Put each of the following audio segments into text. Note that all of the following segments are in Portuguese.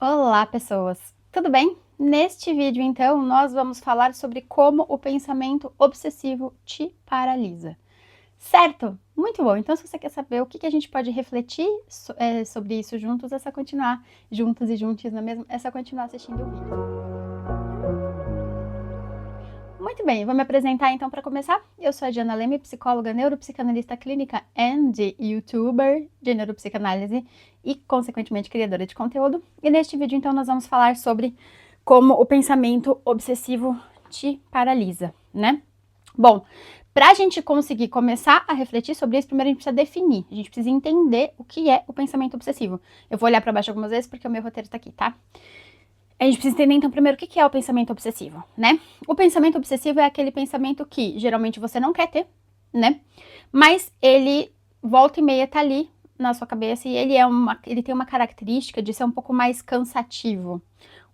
Olá, pessoas! Tudo bem? Neste vídeo, então, nós vamos falar sobre como o pensamento obsessivo te paralisa. Certo? Muito bom! Então, se você quer saber o que a gente pode refletir sobre isso juntos, é só continuar juntos e juntos, não é mesmo? É só continuar assistindo o vídeo. Muito bem, vou me apresentar então para começar. Eu sou a Diana Leme, psicóloga, neuropsicanalista clínica e youtuber de neuropsicanálise e, consequentemente, criadora de conteúdo. E neste vídeo, então, nós vamos falar sobre como o pensamento obsessivo te paralisa, né? Bom, para a gente conseguir começar a refletir sobre isso, primeiro a gente precisa definir, a gente precisa entender o que é o pensamento obsessivo. Eu vou olhar para baixo algumas vezes porque o meu roteiro está aqui, tá? A gente precisa entender, então, primeiro, o que é o pensamento obsessivo, né? O pensamento obsessivo é aquele pensamento que, geralmente, você não quer ter, né? Mas ele, volta e meia, tá ali na sua cabeça e ele tem uma característica de ser um pouco mais cansativo,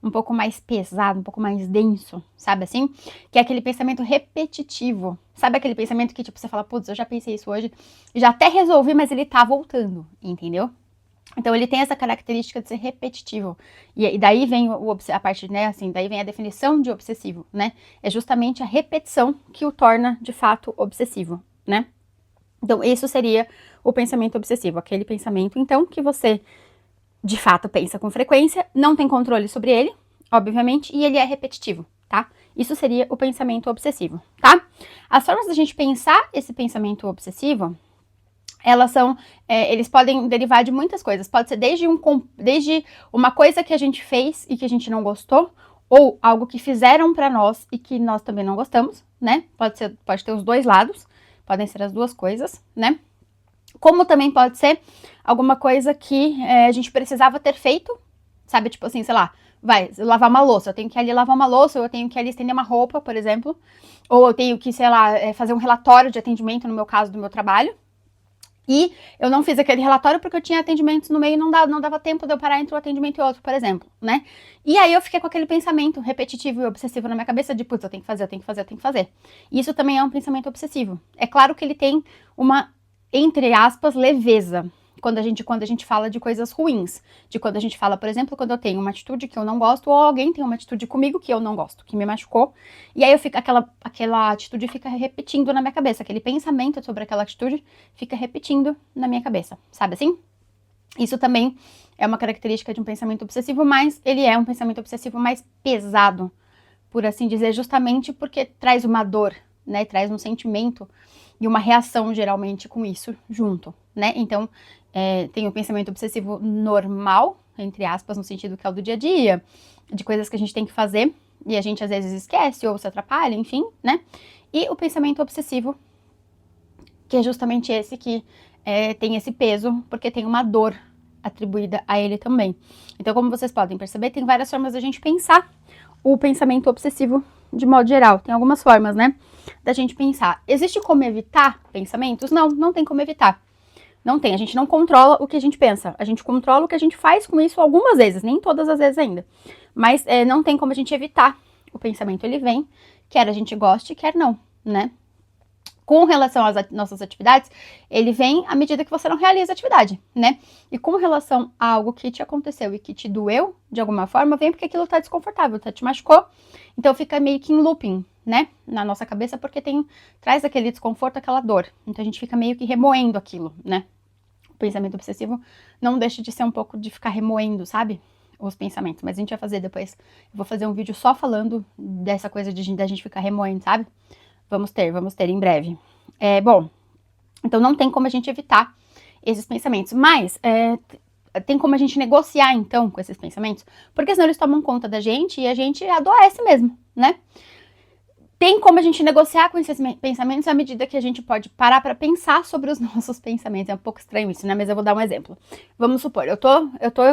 um pouco mais pesado, um pouco mais denso, sabe assim? Que é aquele pensamento repetitivo. Sabe aquele pensamento que, tipo, você fala, putz, eu já pensei isso hoje, já até resolvi, mas ele tá voltando, entendeu? Então, ele tem essa característica de ser repetitivo. E daí vem a parte, né, assim, daí vem a definição de obsessivo, né? É justamente a repetição que o torna, de fato, obsessivo, né? Então, isso seria o pensamento obsessivo. Aquele pensamento, então, que você, de fato, pensa com frequência, não tem controle sobre ele, obviamente, e ele é repetitivo, tá? Isso seria o pensamento obsessivo, tá? As formas da gente pensar esse pensamento obsessivo, eles podem derivar de muitas coisas. Pode ser desde uma coisa que a gente fez e que a gente não gostou, ou algo que fizeram pra nós e que nós também não gostamos, né? Pode ter os dois lados, podem ser as duas coisas, né? Como também pode ser alguma coisa que a gente precisava ter feito, sabe? Tipo assim, sei lá, lavar uma louça. Eu tenho que ir ali lavar uma louça, ou eu tenho que ir ali estender uma roupa, por exemplo. Ou eu tenho que, sei lá, fazer um relatório de atendimento, no meu caso, do meu trabalho. E eu não fiz aquele relatório porque eu tinha atendimentos no meio e não dava tempo de eu parar entre um atendimento e outro, por exemplo, né? E aí eu fiquei com aquele pensamento repetitivo e obsessivo na minha cabeça de, putz, eu tenho que fazer, eu tenho que fazer, eu tenho que fazer. E isso também é um pensamento obsessivo. É claro que ele tem uma, entre aspas, leveza quando a gente fala de coisas ruins. De quando a gente fala, por exemplo, quando eu tenho uma atitude que eu não gosto ou alguém tem uma atitude comigo que eu não gosto, que me machucou. E aí aquela atitude fica repetindo na minha cabeça. Aquele pensamento sobre aquela atitude fica repetindo na minha cabeça. Sabe assim? Isso também é uma característica de um pensamento obsessivo, mas ele é um pensamento obsessivo mais pesado, por assim dizer, justamente porque traz uma dor, né? Traz um sentimento e uma reação, geralmente, com isso junto, né? Então, tem o pensamento obsessivo normal, entre aspas, no sentido que é o do dia a dia, de coisas que a gente tem que fazer e a gente às vezes esquece ou se atrapalha, enfim, né? E o pensamento obsessivo, que é justamente esse que tem esse peso, porque tem uma dor atribuída a ele também. Então, como vocês podem perceber, tem várias formas da gente pensar o pensamento obsessivo de modo geral. Tem algumas formas, né, da gente pensar. Existe como evitar pensamentos? Não, não tem como evitar. Não tem, a gente não controla o que a gente pensa. A gente controla o que a gente faz com isso algumas vezes, nem todas as vezes ainda. Mas não tem como a gente evitar o pensamento. Ele vem, quer a gente goste, quer não, né? Com relação às nossas atividades, ele vem à medida que você não realiza a atividade, né? E com relação a algo que te aconteceu e que te doeu, de alguma forma, vem porque aquilo tá desconfortável, te machucou. Então fica meio que em looping, né? Na nossa cabeça, porque traz aquele desconforto, aquela dor. Então a gente fica meio que remoendo aquilo, né? O pensamento obsessivo não deixa de ser um pouco de ficar remoendo, sabe? Os pensamentos. Mas a gente vai fazer depois. Eu vou fazer um vídeo só falando dessa coisa da gente ficar remoendo, sabe? Vamos ter em breve. Bom, então não tem como a gente evitar esses pensamentos, mas tem como a gente negociar, então, com esses pensamentos, porque senão eles tomam conta da gente e a gente adoece mesmo, né? Tem como a gente negociar com esses pensamentos à medida que a gente pode parar para pensar sobre os nossos pensamentos. É um pouco estranho isso, né? Mas eu vou dar um exemplo. Vamos supor, eu tô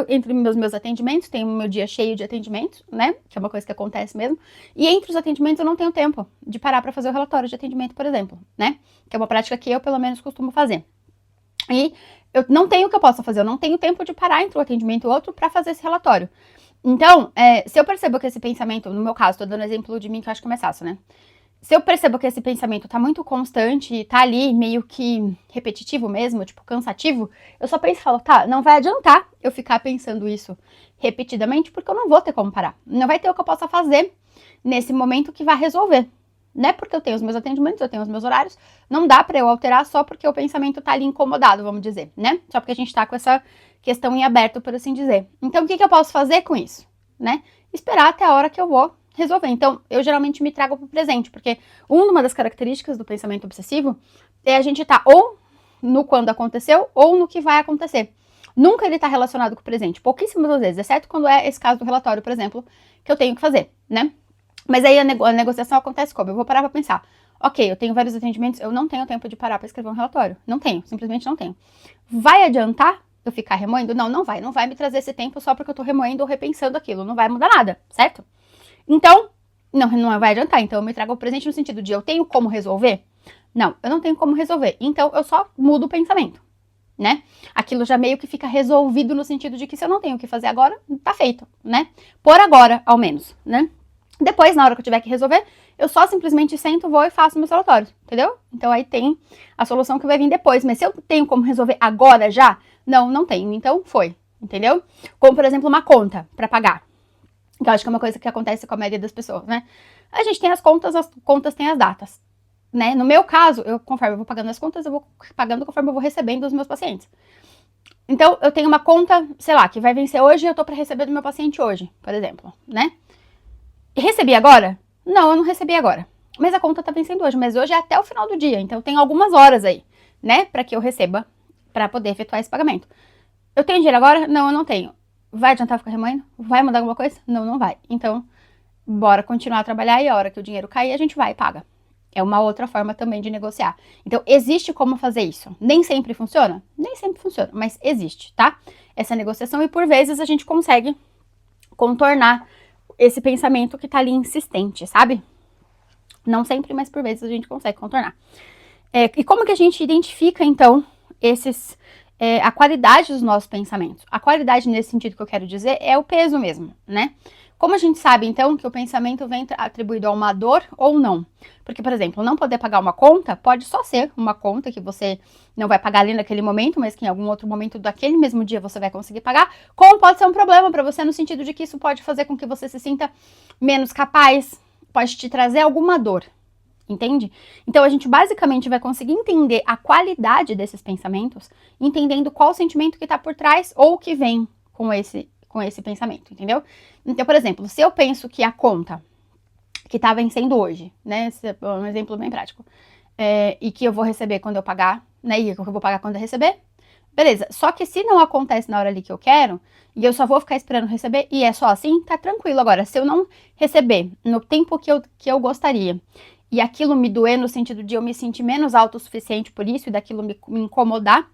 entre meus atendimentos, tenho o meu dia cheio de atendimentos, né? Que é uma coisa que acontece mesmo. E entre os atendimentos eu não tenho tempo de parar para fazer o relatório de atendimento, por exemplo, né? Que é uma prática que eu, pelo menos, costumo fazer. E eu não tenho o que eu possa fazer, eu não tenho tempo de parar entre um atendimento e outro para fazer esse relatório. Então, se eu percebo que esse pensamento, no meu caso, tô dando exemplo de mim que eu acho que é mais fácil, né? Se eu percebo que esse pensamento tá muito constante, tá ali meio que repetitivo mesmo, tipo, cansativo, eu só penso e falo, tá, não vai adiantar eu ficar pensando isso repetidamente, porque eu não vou ter como parar. Não vai ter o que eu possa fazer nesse momento que vai resolver, né? Porque eu tenho os meus atendimentos, eu tenho os meus horários, não dá pra eu alterar só porque o pensamento tá ali incomodado, vamos dizer, né? Só porque a gente tá com essa questão em aberto, por assim dizer. Então, o que eu posso fazer com isso, né? Esperar até a hora que eu vou resolver. Então, eu geralmente me trago pro presente, porque uma das características do pensamento obsessivo é a gente tá ou no quando aconteceu ou no que vai acontecer. Nunca ele tá relacionado com o presente, pouquíssimas vezes, exceto quando é esse caso do relatório, por exemplo, que eu tenho que fazer, né? Mas aí a negociação acontece como? Eu vou parar pra pensar. Ok, eu tenho vários atendimentos, eu não tenho tempo de parar pra escrever um relatório. Não tenho, simplesmente não tenho. Vai adiantar eu ficar remoendo? Não, não vai. Não vai me trazer esse tempo só porque eu tô remoendo ou repensando aquilo. Não vai mudar nada, certo? Então, não vai adiantar. Então, eu me trago o presente no sentido de eu tenho como resolver? Não, eu não tenho como resolver. Então, eu só mudo o pensamento, né? Aquilo já meio que fica resolvido no sentido de que se eu não tenho o que fazer agora, tá feito, né? Por agora, ao menos, né? Depois, na hora que eu tiver que resolver, eu só simplesmente sento, vou e faço meus relatórios, entendeu? Então aí tem a solução que vai vir depois. Mas se eu tenho como resolver agora já, não tenho. Então foi, entendeu? Como, por exemplo, uma conta para pagar. Que eu acho que é uma coisa que acontece com a maioria das pessoas, né? A gente tem as contas têm as datas, né? No meu caso, conforme eu vou pagando as contas, eu vou pagando conforme eu vou recebendo dos meus pacientes. Então, eu tenho uma conta, sei lá, que vai vencer hoje e eu tô para receber do meu paciente hoje, por exemplo, né? Recebi agora? Não, eu não recebi agora. Mas a conta tá vencendo hoje, mas hoje é até o final do dia, então tem algumas horas aí, né, para que eu receba, para poder efetuar esse pagamento. Eu tenho dinheiro agora? Não, eu não tenho. Vai adiantar ficar remoendo? Vai mudar alguma coisa? Não, não vai. Então, bora continuar a trabalhar e a hora que o dinheiro cair, a gente vai e paga. É uma outra forma também de negociar. Então, existe como fazer isso. Nem sempre funciona? Nem sempre funciona, mas existe, tá? Essa negociação e por vezes a gente consegue contornar esse pensamento que tá ali insistente, sabe? Não sempre, mas por vezes a gente consegue contornar. E como que a gente identifica, então, a qualidade dos nossos pensamentos? A qualidade, nesse sentido que eu quero dizer, é o peso mesmo, né? Como a gente sabe, então, que o pensamento vem atribuído a uma dor ou não? Porque, por exemplo, não poder pagar uma conta pode só ser uma conta que você não vai pagar ali naquele momento, mas que em algum outro momento daquele mesmo dia você vai conseguir pagar. Como pode ser um problema para você no sentido de que isso pode fazer com que você se sinta menos capaz, pode te trazer alguma dor, entende? Então, a gente basicamente vai conseguir entender a qualidade desses pensamentos, entendendo qual o sentimento que está por trás ou que vem com esse pensamento, entendeu? Então, por exemplo, se eu penso que a conta que tá vencendo hoje, né, esse é um exemplo bem prático, e que eu vou receber quando eu pagar, né, e que eu vou pagar quando eu receber, beleza. Só que se não acontece na hora ali que eu quero, e eu só vou ficar esperando receber, e é só assim, tá tranquilo. Agora, se eu não receber no tempo que eu gostaria, e aquilo me doer no sentido de eu me sentir menos autossuficiente por isso, e daquilo me incomodar,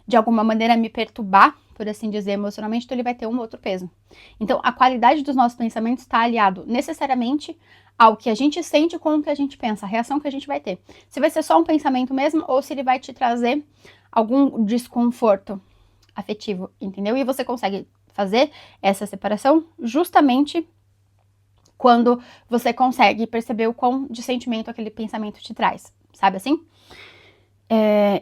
de alguma maneira me perturbar, por assim dizer, emocionalmente, então ele vai ter um outro peso. Então, a qualidade dos nossos pensamentos está aliado necessariamente ao que a gente sente com o que a gente pensa, a reação que a gente vai ter. Se vai ser só um pensamento mesmo, ou se ele vai te trazer algum desconforto afetivo, entendeu? E você consegue fazer essa separação justamente quando você consegue perceber o quão de sentimento aquele pensamento te traz, sabe assim?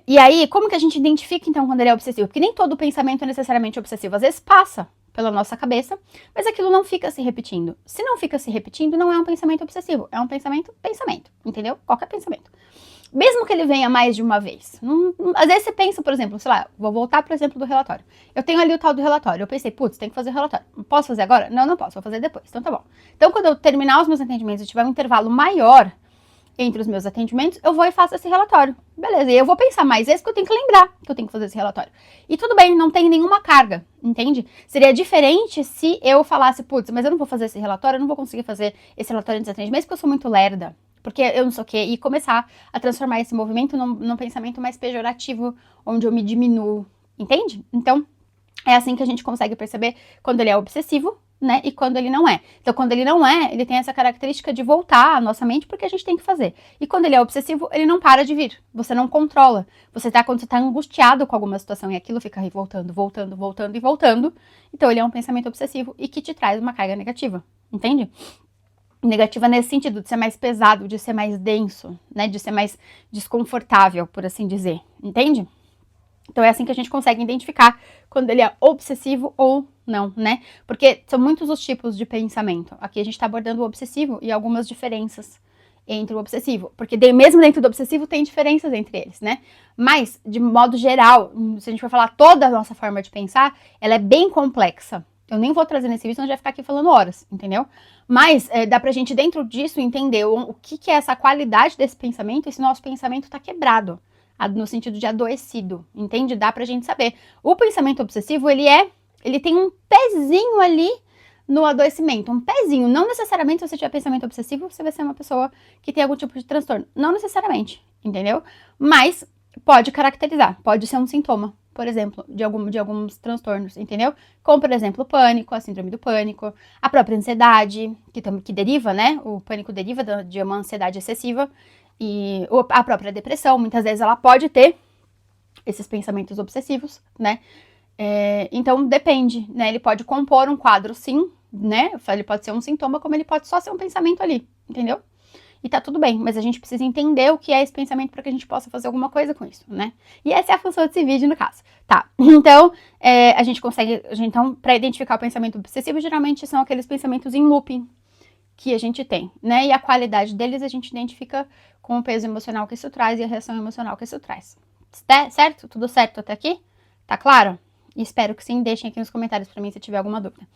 E aí, como que a gente identifica, então, quando ele é obsessivo? Porque nem todo pensamento é necessariamente obsessivo. Às vezes passa pela nossa cabeça, mas aquilo não fica se repetindo. Se não fica se repetindo, não é um pensamento obsessivo. É um pensamento, entendeu? Qualquer pensamento. Mesmo que ele venha mais de uma vez. Às vezes você pensa, por exemplo, sei lá, vou voltar pro exemplo do relatório. Eu tenho ali o tal do relatório. Eu pensei, putz, tem que fazer o relatório. Posso fazer agora? Não posso. Vou fazer depois. Então tá bom. Então, quando eu terminar os meus atendimentos e tiver um intervalo maior entre os meus atendimentos, eu vou e faço esse relatório. Beleza, e eu vou pensar mais vezes que eu tenho que lembrar que eu tenho que fazer esse relatório. E tudo bem, não tem nenhuma carga, entende? Seria diferente se eu falasse, putz, mas eu não vou fazer esse relatório, eu não vou conseguir fazer esse relatório de atendimentos porque eu sou muito lerda, porque eu não sei o quê, e começar a transformar esse movimento num pensamento mais pejorativo, onde eu me diminuo, entende? Então, é assim que a gente consegue perceber quando ele é obsessivo, né, e quando ele não é. Então, quando ele não é, ele tem essa característica de voltar à nossa mente porque a gente tem que fazer. E quando ele é obsessivo, ele não para de vir. Você não controla. Quando você tá angustiado com alguma situação e aquilo fica voltando, voltando, voltando e voltando, então ele é um pensamento obsessivo e que te traz uma carga negativa. Entende? Negativa nesse sentido, de ser mais pesado, de ser mais denso, né? De ser mais desconfortável, por assim dizer. Entende? Então é assim que a gente consegue identificar quando ele é obsessivo ou não, né? Porque são muitos os tipos de pensamento. Aqui a gente tá abordando o obsessivo e algumas diferenças entre o obsessivo. Porque mesmo dentro do obsessivo tem diferenças entre eles, né? Mas, de modo geral, se a gente for falar toda a nossa forma de pensar, ela é bem complexa. Eu nem vou trazer nesse vídeo, senão a gente vai ficar aqui falando horas, entendeu? Mas dá pra gente, dentro disso, entender o que é essa qualidade desse pensamento e se nosso pensamento tá quebrado. No sentido de adoecido, entende? Dá pra gente saber. O pensamento obsessivo, ele tem um pezinho ali no adoecimento, um pezinho. Não necessariamente se você tiver pensamento obsessivo, você vai ser uma pessoa que tem algum tipo de transtorno. Não necessariamente, entendeu? Mas pode caracterizar, pode ser um sintoma, por exemplo, de alguns transtornos, entendeu? Como, por exemplo, o pânico, a síndrome do pânico, a própria ansiedade, que deriva, né? O pânico deriva de uma ansiedade excessiva. E a própria depressão, muitas vezes ela pode ter esses pensamentos obsessivos, né? Então depende, né? Ele pode compor um quadro, sim, né? Ele pode ser um sintoma, como ele pode só ser um pensamento ali, entendeu? E tá tudo bem, mas a gente precisa entender o que é esse pensamento para que a gente possa fazer alguma coisa com isso, né? E essa é a função desse vídeo, no caso. Tá, então, a gente consegue, então, para identificar o pensamento obsessivo, geralmente são aqueles pensamentos em looping que a gente tem, né? E a qualidade deles a gente identifica com o peso emocional que isso traz e a reação emocional que isso traz. Certo? Tudo certo até aqui? Tá claro? Espero que sim. Deixem aqui nos comentários para mim se tiver alguma dúvida.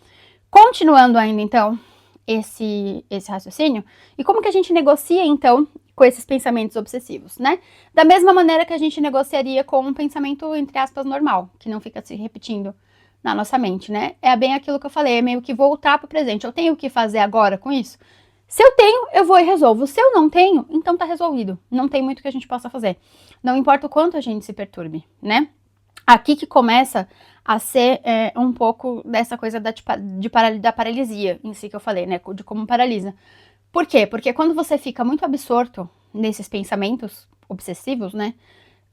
Continuando ainda, então, esse raciocínio. E como que a gente negocia, então, com esses pensamentos obsessivos, né? Da mesma maneira que a gente negociaria com um pensamento, entre aspas, normal, que não fica se repetindo na nossa mente, né? É bem aquilo que eu falei, é meio que voltar para o presente. Eu tenho o que fazer agora com isso? Se eu tenho, eu vou e resolvo. Se eu não tenho, então tá resolvido. Não tem muito que a gente possa fazer. Não importa o quanto a gente se perturbe, né? Aqui que começa a ser um pouco dessa coisa da paralisia em si que eu falei, né? De como paralisa. Por quê? Porque quando você fica muito absorto nesses pensamentos obsessivos, né?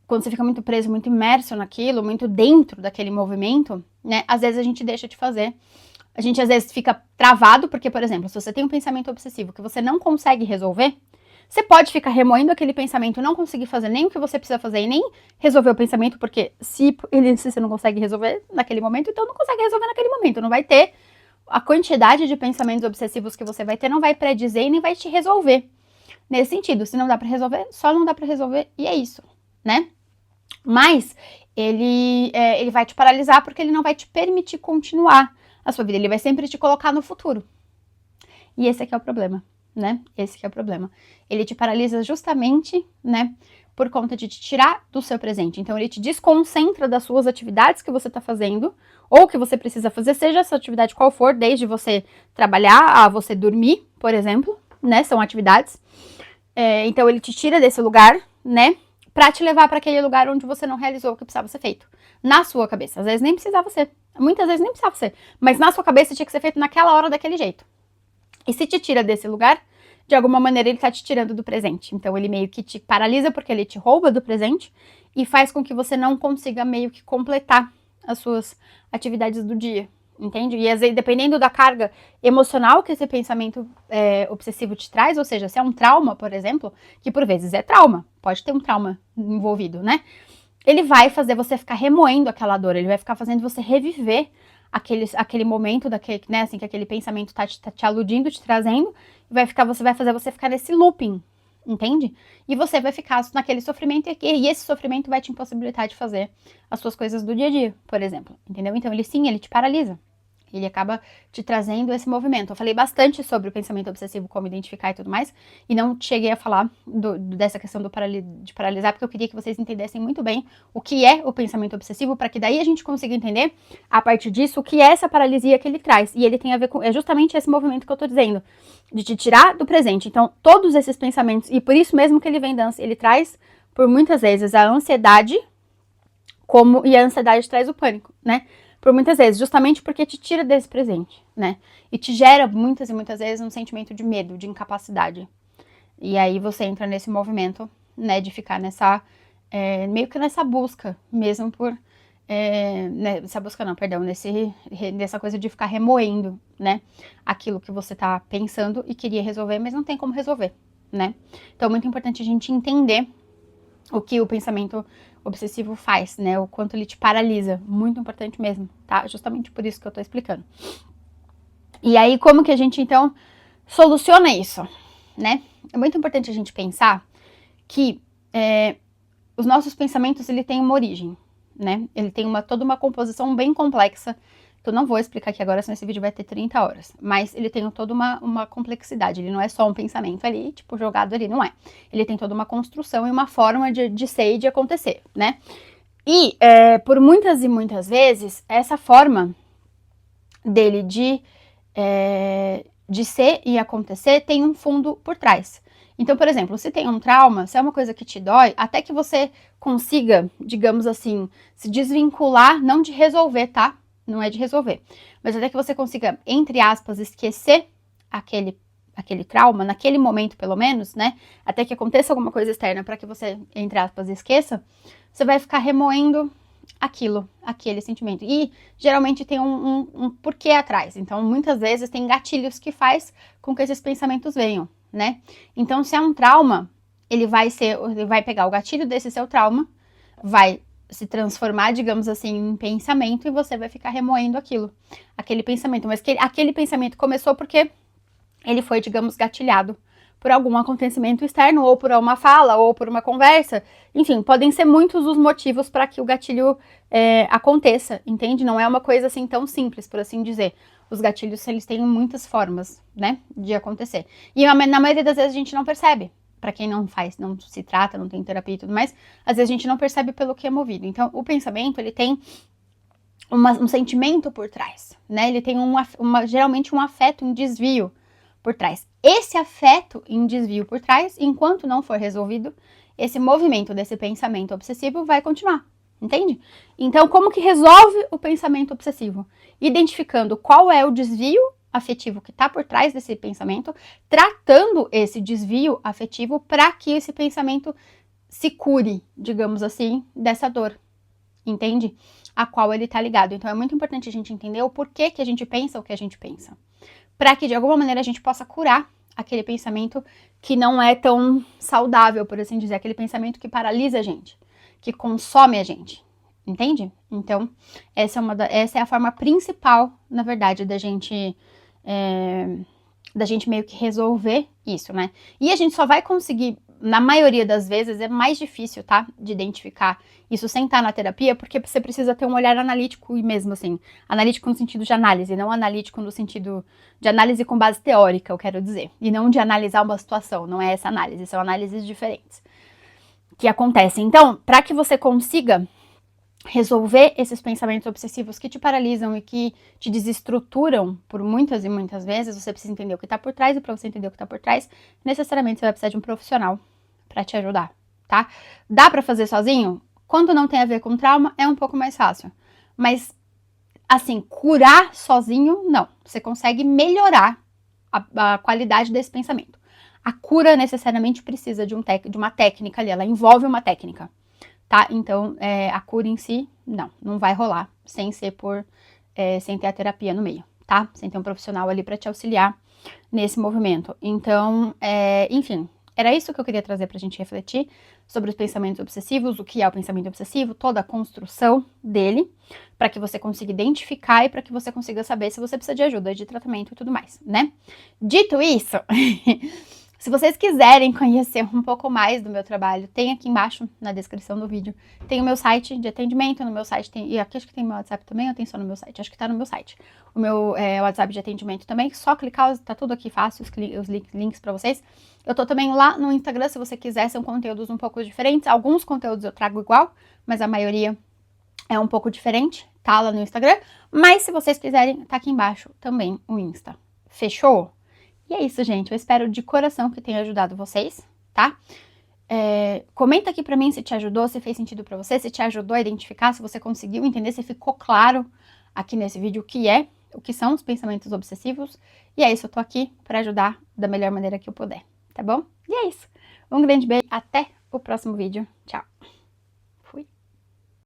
Quando você fica muito preso, muito imerso naquilo, muito dentro daquele movimento, né? Às vezes a gente deixa de fazer. A gente às vezes fica travado, porque, por exemplo, se você tem um pensamento obsessivo que você não consegue resolver, você pode ficar remoendo aquele pensamento, não conseguir fazer nem o que você precisa fazer e nem resolver o pensamento, porque se você não consegue resolver naquele momento, então não consegue resolver naquele momento. Não vai ter a quantidade de pensamentos obsessivos que você vai ter, não vai predizer e nem vai te resolver. Nesse sentido, se não dá pra resolver, só não dá pra resolver e é isso, né? Mas ele vai te paralisar porque ele não vai te permitir continuar a sua vida. Ele vai sempre te colocar no futuro. E esse aqui é o problema, né? Esse aqui é o problema. Ele te paralisa justamente, né? Por conta de te tirar do seu presente. Então, ele te desconcentra das suas atividades que você tá fazendo, ou que você precisa fazer, seja essa atividade qual for, desde você trabalhar a você dormir, por exemplo, né? São atividades. Então, ele te tira desse lugar, né? Pra te levar para aquele lugar onde você não realizou o que precisava ser feito. Na sua cabeça. Às vezes nem precisava ser. Muitas vezes nem precisava ser. Mas na sua cabeça tinha que ser feito naquela hora, daquele jeito. E se te tira desse lugar, de alguma maneira ele tá te tirando do presente. Então ele meio que te paralisa porque ele te rouba do presente e faz com que você não consiga meio que completar as suas atividades do dia. Entende? E às vezes, dependendo da carga emocional que esse pensamento obsessivo te traz, ou seja, se é um trauma, por exemplo, que por vezes é trauma, pode ter um trauma envolvido, né? Ele vai fazer você ficar remoendo aquela dor, ele vai ficar fazendo você reviver aquele momento, né, assim, que aquele pensamento tá te aludindo, te trazendo, e você vai fazer você ficar nesse looping, entende? E você vai ficar naquele sofrimento, e esse sofrimento vai te impossibilitar de fazer as suas coisas do dia a dia, por exemplo, entendeu? Então ele te paralisa. Ele acaba te trazendo esse movimento. Eu falei bastante sobre o pensamento obsessivo, como identificar e tudo mais, e não cheguei a falar dessa questão de paralisar, porque eu queria que vocês entendessem muito bem o que é o pensamento obsessivo, para que daí a gente consiga entender, a partir disso, o que é essa paralisia que ele traz. E ele tem a ver com, justamente esse movimento que eu tô dizendo, de te tirar do presente. Então, todos esses pensamentos, e por isso mesmo que ele vem ele traz, por muitas vezes, a ansiedade, e a ansiedade traz o pânico, né? Por muitas vezes, justamente porque te tira desse presente, né? E te gera muitas e muitas vezes um sentimento de medo, de incapacidade. E aí você entra nesse movimento, né, de ficar meio que nessa busca, mesmo por nessa busca não, perdão, nessa coisa de ficar remoendo, né, aquilo que você tá pensando e queria resolver, mas não tem como resolver, né? Então é muito importante a gente entender o que o pensamento obsessivo faz, né, o quanto ele te paralisa, muito importante mesmo, tá? Justamente por isso que eu tô explicando. E aí, como que a gente, então, soluciona isso, né? É muito importante a gente pensar que os nossos pensamentos, ele tem uma origem, né? Ele tem toda uma composição bem complexa, que eu não vou explicar aqui agora, senão esse vídeo vai ter 30 horas. Mas ele tem toda uma complexidade, ele não é só um pensamento ali, tipo, jogado ali, não é. Ele tem toda uma construção e uma forma de ser e de acontecer, né? E, por muitas e muitas vezes, essa forma dele de ser e acontecer tem um fundo por trás. Então, por exemplo, se tem um trauma, se é uma coisa que te dói, até que você consiga, digamos assim, se desvincular, não de resolver, tá? Não é de resolver. Mas até que você consiga, entre aspas, esquecer aquele trauma, naquele momento pelo menos, né? Até que aconteça alguma coisa externa para que você, entre aspas, esqueça, você vai ficar remoendo aquele sentimento. E geralmente tem um porquê atrás. Então, muitas vezes tem gatilhos que faz com que esses pensamentos venham, né? Então, se é um trauma, ele vai pegar o gatilho desse seu trauma, vai se transformar, digamos assim, em pensamento e você vai ficar remoendo aquele pensamento. Mas aquele pensamento começou porque ele foi, digamos, gatilhado por algum acontecimento externo, ou por uma fala, ou por uma conversa. Enfim, podem ser muitos os motivos para que o gatilho aconteça, entende? Não é uma coisa assim tão simples, por assim dizer. Os gatilhos, eles têm muitas formas, né, de acontecer. E na maioria das vezes a gente não percebe. Para quem não se trata, não tem terapia e tudo mais, às vezes a gente não percebe pelo que é movido. Então, o pensamento, ele tem um sentimento por trás, né? Ele tem geralmente um afeto, um desvio por trás. Esse afeto em desvio por trás, enquanto não for resolvido, esse movimento desse pensamento obsessivo vai continuar, entende? Então, como que resolve o pensamento obsessivo? Identificando qual é o desvio afetivo que está por trás desse pensamento, tratando esse desvio afetivo para que esse pensamento se cure, digamos assim, dessa dor, entende? A qual ele está ligado. Então, é muito importante a gente entender o porquê que a gente pensa o que a gente pensa, para que de alguma maneira a gente possa curar aquele pensamento que não é tão saudável, por assim dizer, aquele pensamento que paralisa a gente, que consome a gente, entende? Então, essa é a forma principal, na verdade, da gente meio que resolver isso, né? E a gente só vai conseguir, na maioria das vezes, é mais difícil, tá? De identificar isso sem estar na terapia, porque você precisa ter um olhar analítico e mesmo assim, analítico no sentido de análise, não analítico no sentido de análise com base teórica, eu quero dizer. E não de analisar uma situação, não é essa análise, são análises diferentes que acontecem. Então, para que você consiga resolver esses pensamentos obsessivos que te paralisam e que te desestruturam por muitas e muitas vezes, você precisa entender o que está por trás, e para você entender o que está por trás, necessariamente você vai precisar de um profissional para te ajudar, tá? Dá para fazer sozinho? Quando não tem a ver com trauma, é um pouco mais fácil. Mas, assim, curar sozinho, não. Você consegue melhorar a qualidade desse pensamento. A cura necessariamente precisa de uma técnica ali, ela envolve uma técnica. Tá? Então, a cura em si, não vai rolar sem ter a terapia no meio, tá? Sem ter um profissional ali para te auxiliar nesse movimento. Então, enfim, era isso que eu queria trazer pra gente refletir sobre os pensamentos obsessivos, o que é o pensamento obsessivo, toda a construção dele, para que você consiga identificar e para que você consiga saber se você precisa de ajuda, de tratamento e tudo mais, né? Dito isso, se vocês quiserem conhecer um pouco mais do meu trabalho, tem aqui embaixo na descrição do vídeo, tem o meu site de atendimento, no meu site tem, e aqui acho que tem meu WhatsApp também, ou tem só no meu site? Acho que tá no meu site. O meu WhatsApp de atendimento também, só clicar, tá tudo aqui fácil, os links pra vocês. Eu tô também lá no Instagram, se você quiser, são conteúdos um pouco diferentes, alguns conteúdos eu trago igual, mas a maioria é um pouco diferente, tá lá no Instagram, mas se vocês quiserem, tá aqui embaixo também o Insta. Fechou? E é isso, gente. Eu espero de coração que tenha ajudado vocês, tá? Comenta aqui pra mim se te ajudou, se fez sentido pra você, se te ajudou a identificar, se você conseguiu entender, se ficou claro aqui nesse vídeo o que são os pensamentos obsessivos. E é isso, eu tô aqui pra ajudar da melhor maneira que eu puder, tá bom? E é isso. Um grande beijo, até o próximo vídeo. Tchau!